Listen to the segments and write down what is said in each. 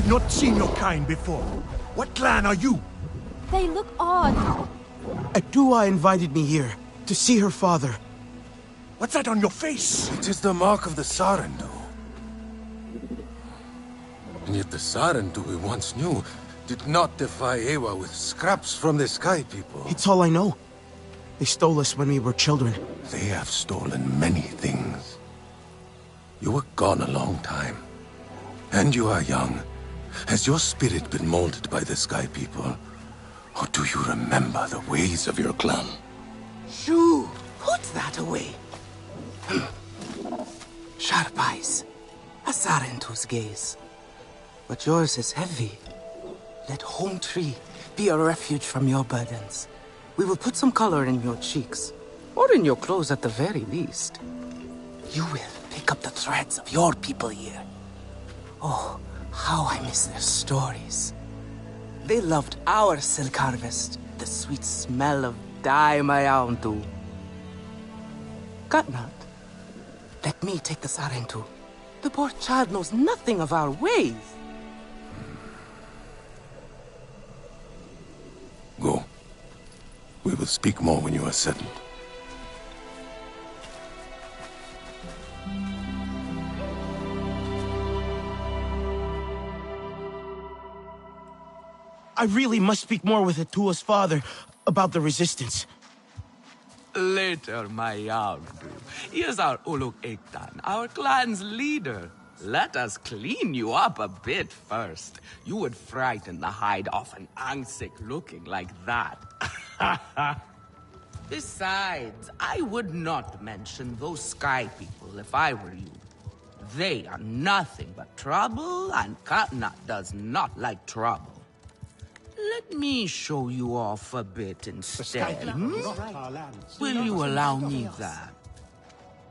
I've not seen your kind before. What clan are you? They look odd. Adua invited me here to see her father. What's that on your face? It is the mark of the Sarentu. And yet the Sarentu we once knew did not defy Ewa with scraps from the Sky People. It's all I know. They stole us when we were children. They have stolen many things. You were gone a long time. And you are young. Has your spirit been molded by the Sky People? Or do you remember the ways of your clan? Shoo! Put that away. Sharp eyes. A Sarentu's gaze. But yours is heavy. Let Home Tree be a refuge from your burdens. We will put some color in your cheeks. Or in your clothes at the very least. You will pick up the threads of your people here. Oh, how I miss their stories. They loved our silk harvest, the sweet smell of dye mayauntu. Katnat, let me take the Sarentu. The poor child knows nothing of our ways. Go. We will speak more when you are settled. I really must speak more with Atua's father about the resistance. Later, Mayauntu. He is our Uluk Ektan, our clan's leader. Let us clean you up a bit first. You would frighten the hide off an Angsik looking like that. Besides, I would not mention those Sky People if I were you. They are nothing but trouble, and Katnat does not like trouble. Let me show you off a bit instead. Will you allow me that?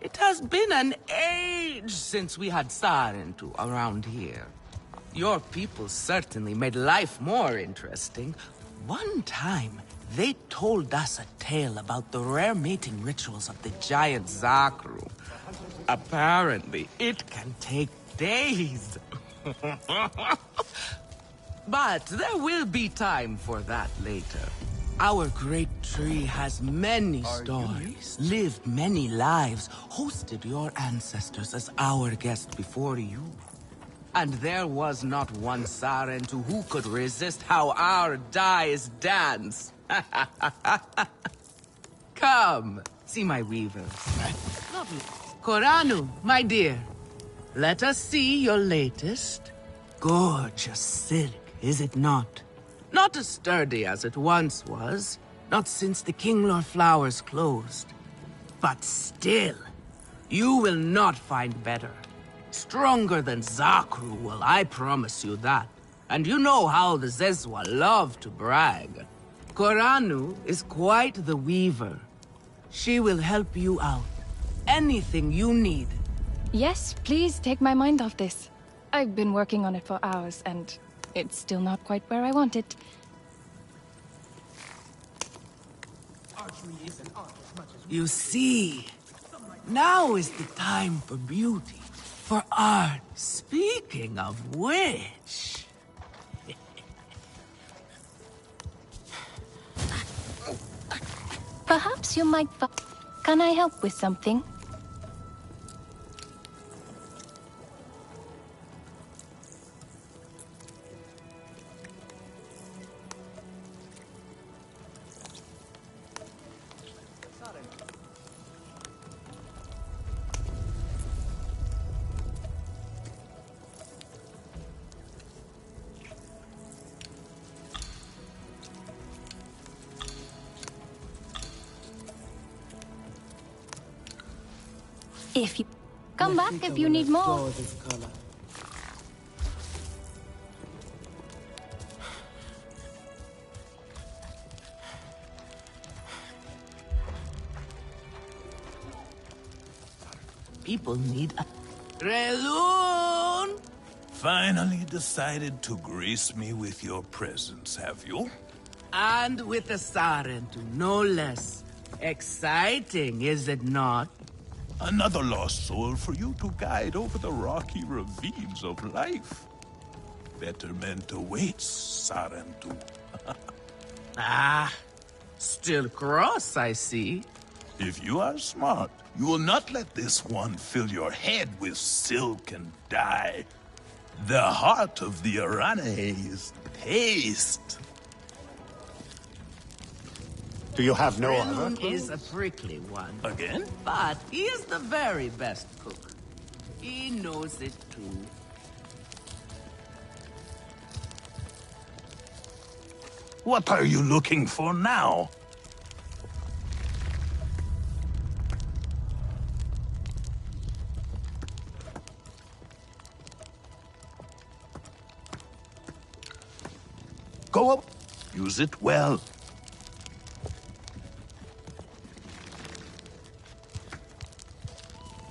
It has been an age since we had Sarentu around here. Your people certainly made life more interesting. One time, they told us a tale about the rare mating rituals of the giant Zakru. Apparently, it can take days. But there will be time for that later. Our great tree has many stories, lived many lives, hosted your ancestors as our guest before you. And there was not one Sarentu who could resist how our dyes dance. Come, see my weavers. Koranu, my dear, let us see your latest. Gorgeous silk, is it not? Not as sturdy as it once was, not since the Kinglor flowers closed. But still, you will not find better. Stronger than Zakru will, I promise you that. And you know how the Zezwa love to brag. Koranu is quite the weaver. She will help you out. Anything you need. Yes, please take my mind off this. I've been working on it for hours, and it's still not quite where I want it. You see, now is the time for beauty, for art. Speaking of which... Perhaps you might... Can I help with something? If you... Come back if you need more. People need a... Relun! Finally decided to grace me with your presence, have you? And with a Sarentu, no less. Exciting, is it not? Another lost soul for you to guide over the rocky ravines of life. Betterment awaits, Sarentu. Ah, still cross, I see. If you are smart, you will not let this one fill your head with silk and dye. The heart of the Arane is taste. Do you have no other? Brelun is a prickly one. Again? But he is the very best cook. He knows it too. What are you looking for now? Go up. Use it well.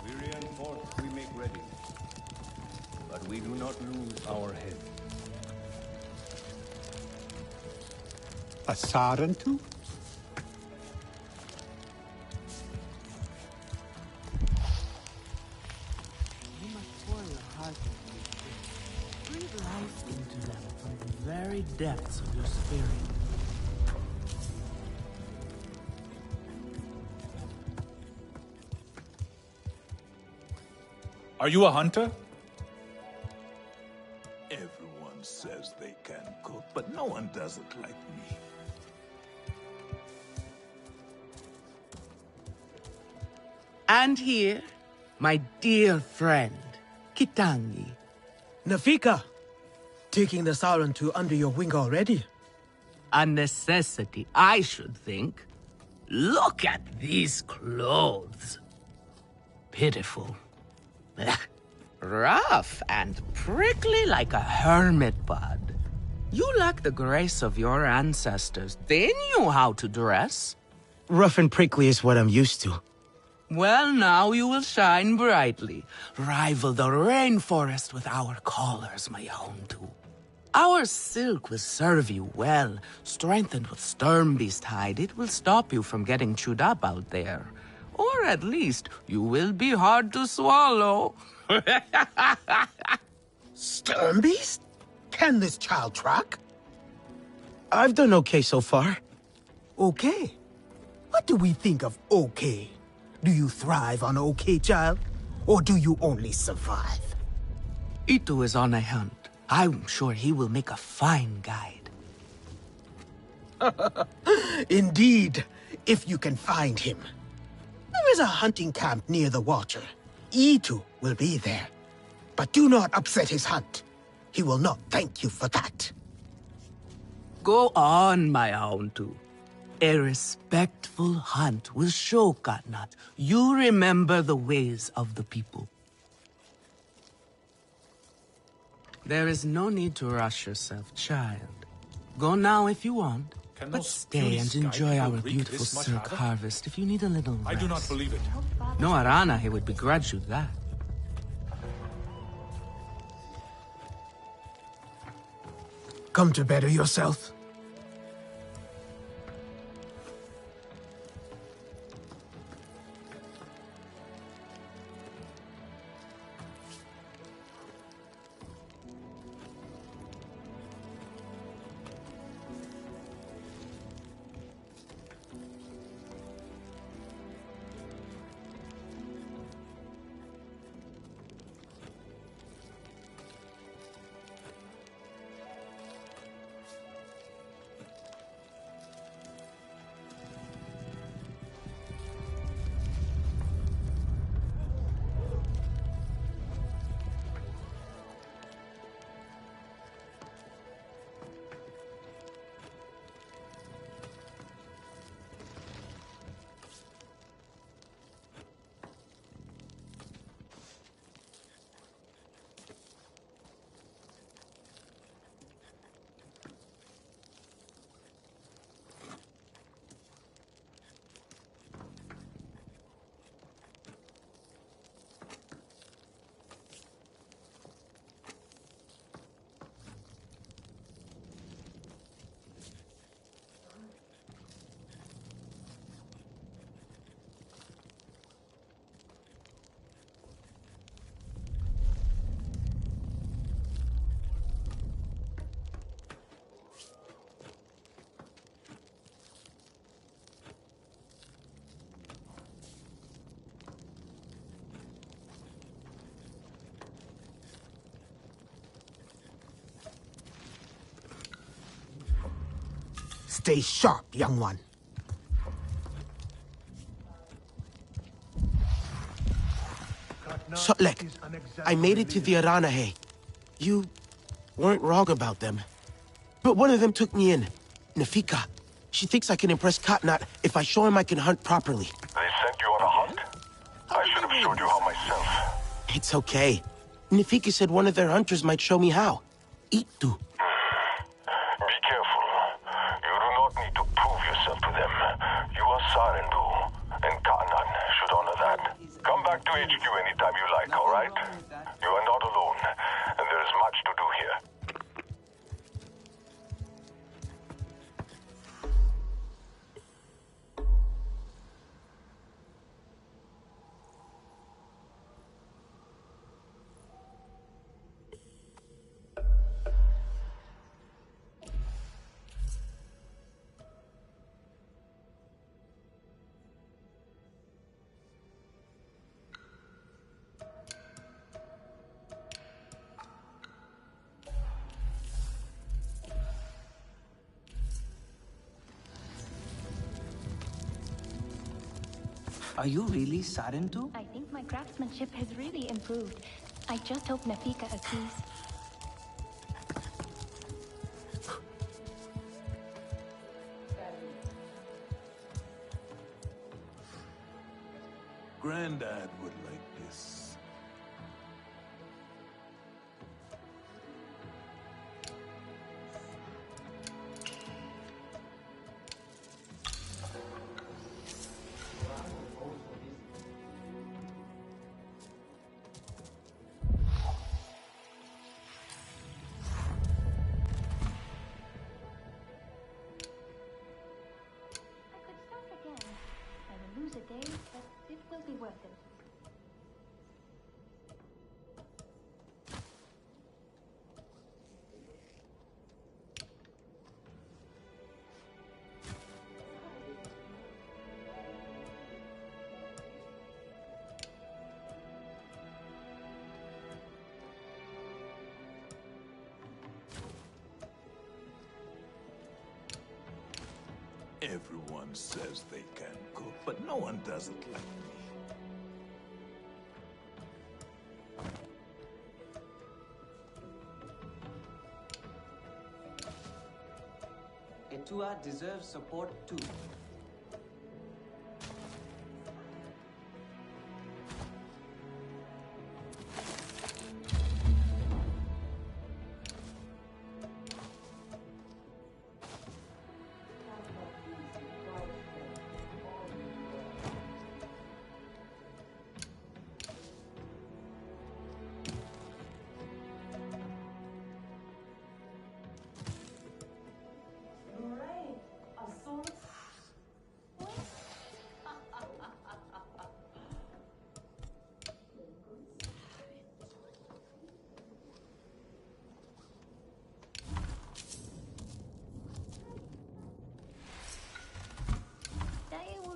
We reinforce, we make ready. But we do not lose our head. A Sarentu? You must pour your heart into these things. Breathe life into them from the very depths of your spirit. Are you a hunter? Everyone says they can cook, but no one does it like me. And here, my dear friend, Kitangi. Nafika, taking the Sarentu under your wing already. A necessity, I should think. Look at these clothes. Pitiful. Rough and prickly like a hermit bud. You lack the grace of your ancestors. They knew how to dress. Rough and prickly is what I'm used to. Well, now you will shine brightly. Rival the rainforest with our collars, my own too. Our silk will serve you well. Strengthened with Sternbeast hide, it will stop you from getting chewed up out there. Or at least, you will be hard to swallow. Sternbeast? Can this child track? I've done okay so far. Okay. What do we think of okay? Do you thrive on okay, child? Or do you only survive? Itu is on a hunt. I'm sure he will make a fine guide. Indeed, if you can find him. There is a hunting camp near the Watcher. Itu will be there. But do not upset his hunt. He will not thank you for that. Go on, my own too. A respectful hunt will show Katnat you remember the ways of the people. There is no need to rush yourself, child. Go now if you want, Can but those stay puny and sky enjoy people our wreak beautiful this much silk havoc? harvest if you need a little rest. I do not believe it. No Arana he would begrudge you that. Come to better yourself. Stay sharp, young one. Sotlek, I made it to the Aranahe. You weren't wrong about them. But one of them took me in. Nafika. She thinks I can impress Katnat if I show him I can hunt properly. They sent you on a hunt? I should have showed you how myself. It's okay. Nafika said one of their hunters might show me how. Itu. Be careful. You do not need to prove yourself to them. You are Sarendu, and Katnat should honor that. Come back to HQ anytime you like, alright? You are not alone, and there is much to do here. Are you really Sarentu? I think my craftsmanship has really improved. I just hope Nafika agrees. Granddad would like this. I will lose a day, but it will be worth it. Everyone says they can cook, but no one does it like me. Etua deserves support too.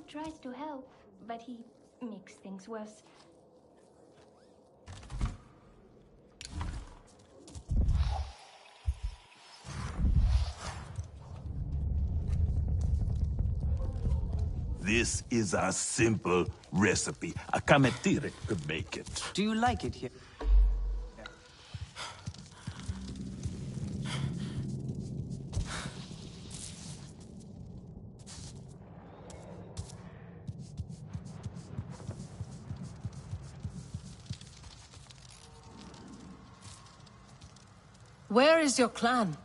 Tries to help, but he makes things worse. This is a simple recipe. A Kametire could make it. Do you like it here? Where is your clan?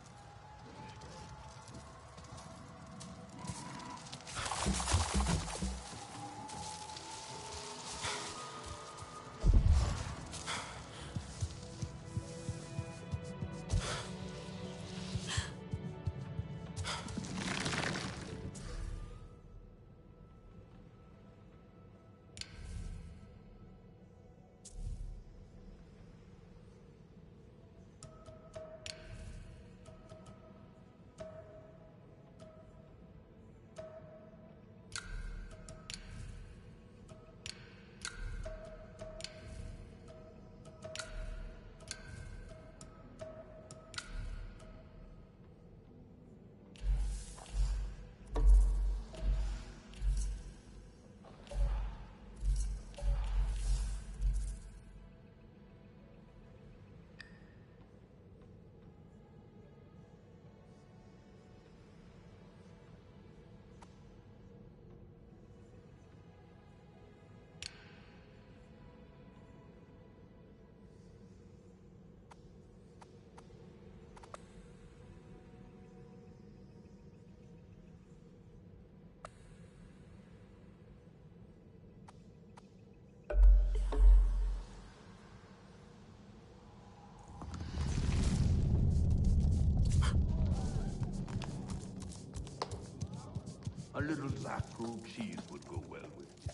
A little black gold cheese would go well with you.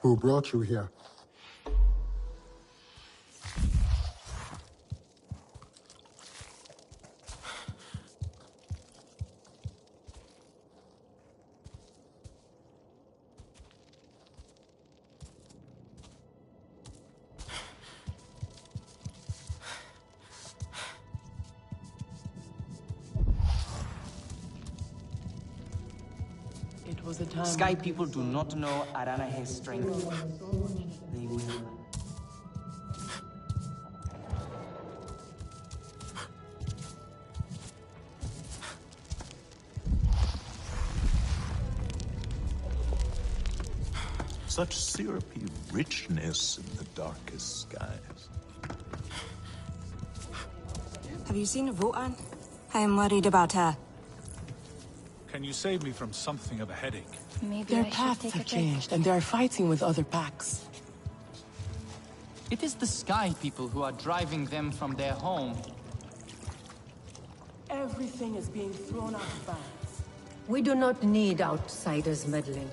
Who brought you here? It was a time. Sky people do not know Aranahe's strength. They will. Such syrupy richness in the darkest skies. Have you seen Votan? I am worried about her. Can you save me from something of a headache? Maybe Their I should paths take have a break. changed, and they are fighting with other packs. It is the Sky People who are driving them from their home. Everything is being thrown out of bounds. We do not need outsiders meddling.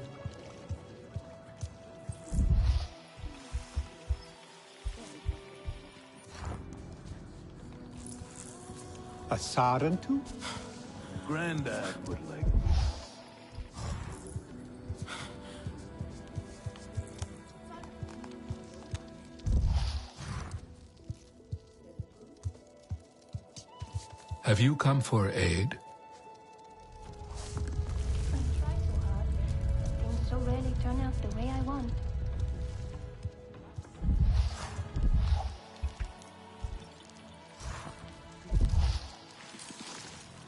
A Sarentu? Grandad would like. Have you come for aid? I try so hard, but things so rarely turn out the way I want.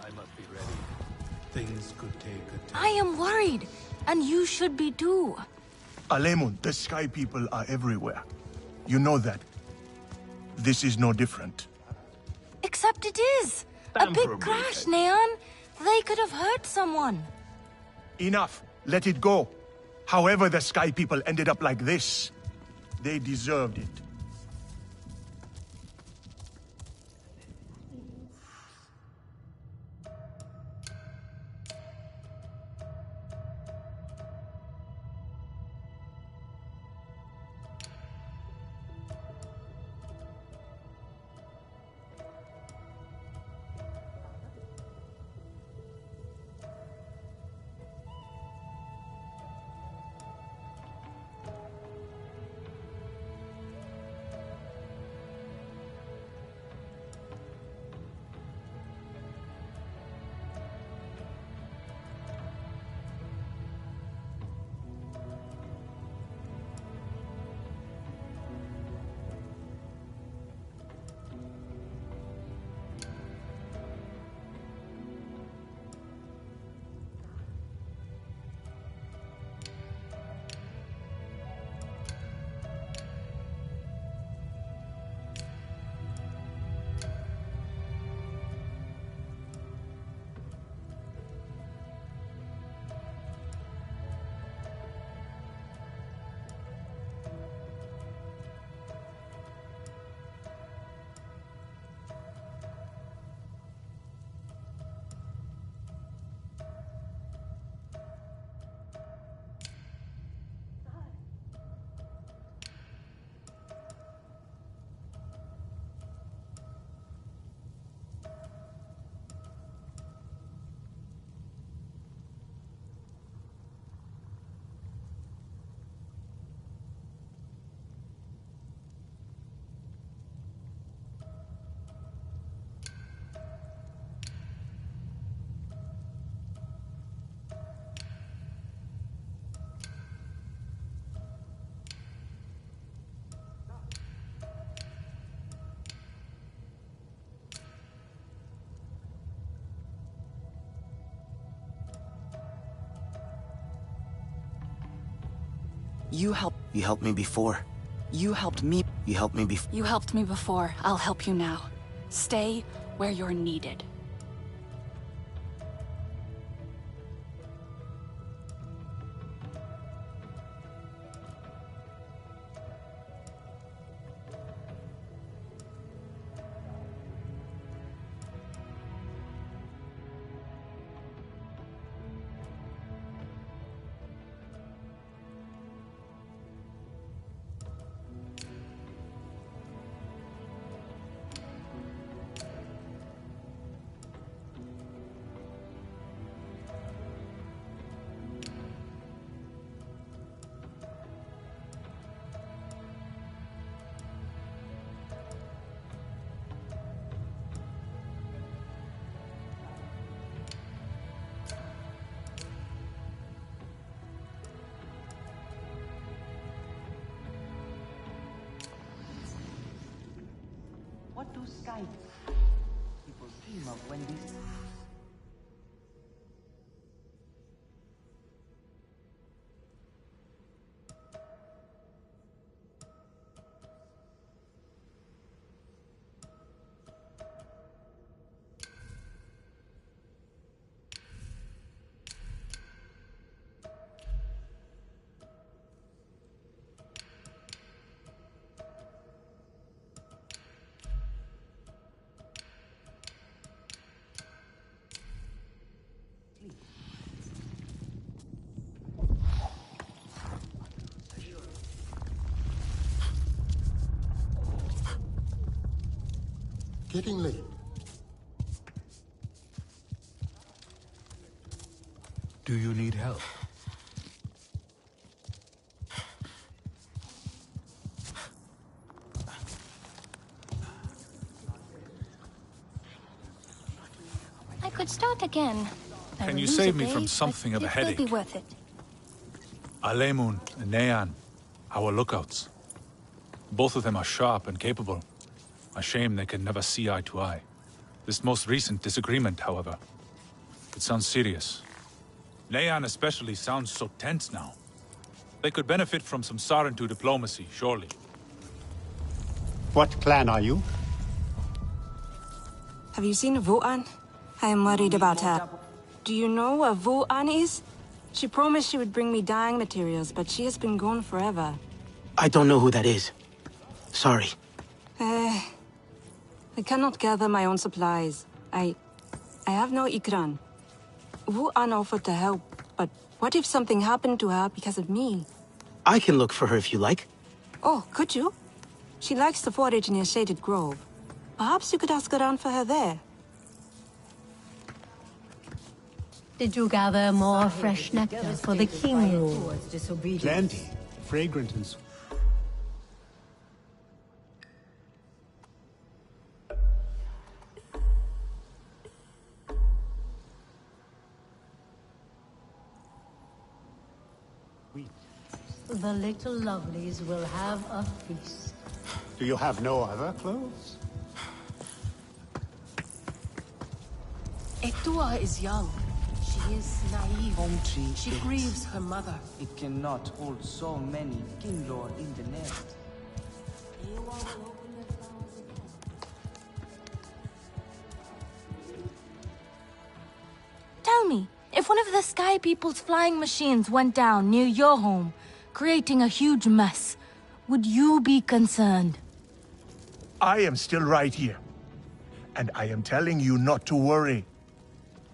I must be ready. Things could take a turn. I am worried, and you should be too. Alemun, the Sky People are everywhere. You know that. This is no different. Except it is. A big crash, Neon. They could have hurt someone. Enough. Let it go. However the Sky People ended up like this, they deserved it. You helped me before. You helped me. You helped me before. You helped me before. I'll help you now. Stay where you're needed. do sky people dream of when this... Getting late. Do you need help? I could start again. Can you save me from something of a headache? It will be worth it. Alemun and Nean, our lookouts. Both of them are sharp and capable. A shame they can never see eye to eye. This most recent disagreement, however, it sounds serious. Nean especially sounds so tense now. They could benefit from some Sarentu diplomacy, surely. What clan are you? Have you seen Vuan? I am worried about her. Do you know where Vuan is? She promised she would bring me dyeing materials, but she has been gone forever. I don't know who that is. Sorry. I cannot gather my own supplies. I have no ikran. Vuan offered to help, but what if something happened to her because of me? I can look for her if you like. Oh, could you? She likes to forage near Shaded Grove. Perhaps you could ask around for her there. Did you gather more fresh nectar for the king rule? Plenty. Fragrant and sweet. The little lovelies will have a feast. Do you have no other clothes? Etua is young. She is naive. Home tree. She grieves her mother. It cannot hold so many kinlor in the nest. Tell me, if one of the Sky People's flying machines went down near your home, creating a huge mess, would you be concerned? I am still right here. And I am telling you not to worry.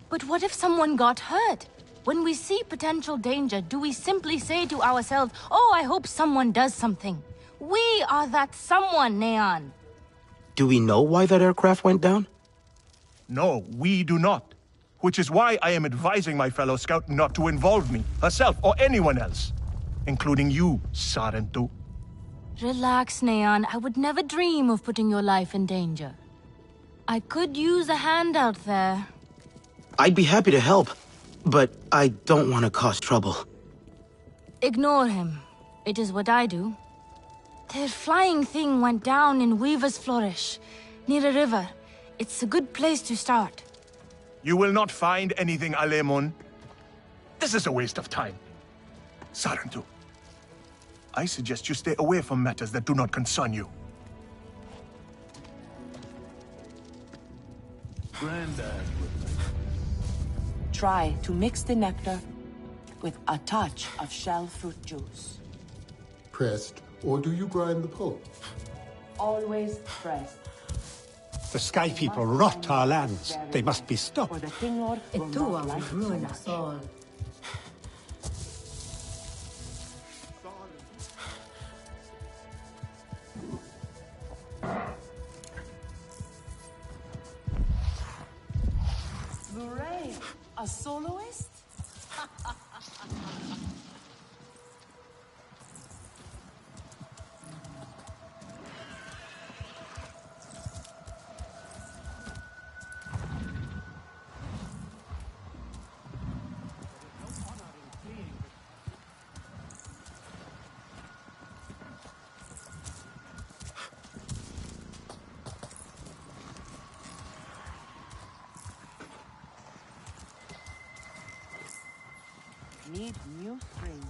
But what if someone got hurt? When we see potential danger, do we simply say to ourselves, oh, I hope someone does something? We are that someone, Neon. Do we know why that aircraft went down? No, we do not. Which is why I am advising my fellow scout not to involve me, herself, or anyone else. Including you, Sarentu. Relax, Neon. I would never dream of putting your life in danger. I could use a hand out there. I'd be happy to help, but I don't want to cause trouble. Ignore him. It is what I do. Their flying thing went down in Weaver's Flourish, near a river. It's a good place to start. You will not find anything, Alemun. This is a waste of time. Sarentu, I suggest you stay away from matters that do not concern you. Granddad. Try to mix the nectar with a touch of shell fruit juice. Pressed, or do you grind the pulp? Always pressed. The Sky People rot our lands. They must be stopped. Etua will ruin us all. Hooray! A soloist? need new strings.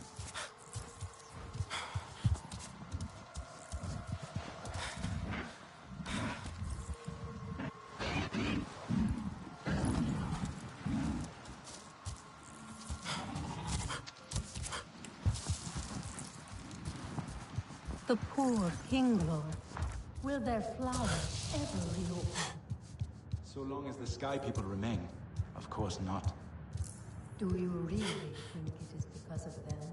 The poor Kinglord. Will their flowers ever reopen? So long as the Sky People remain, of course not. Do you really think it is because of them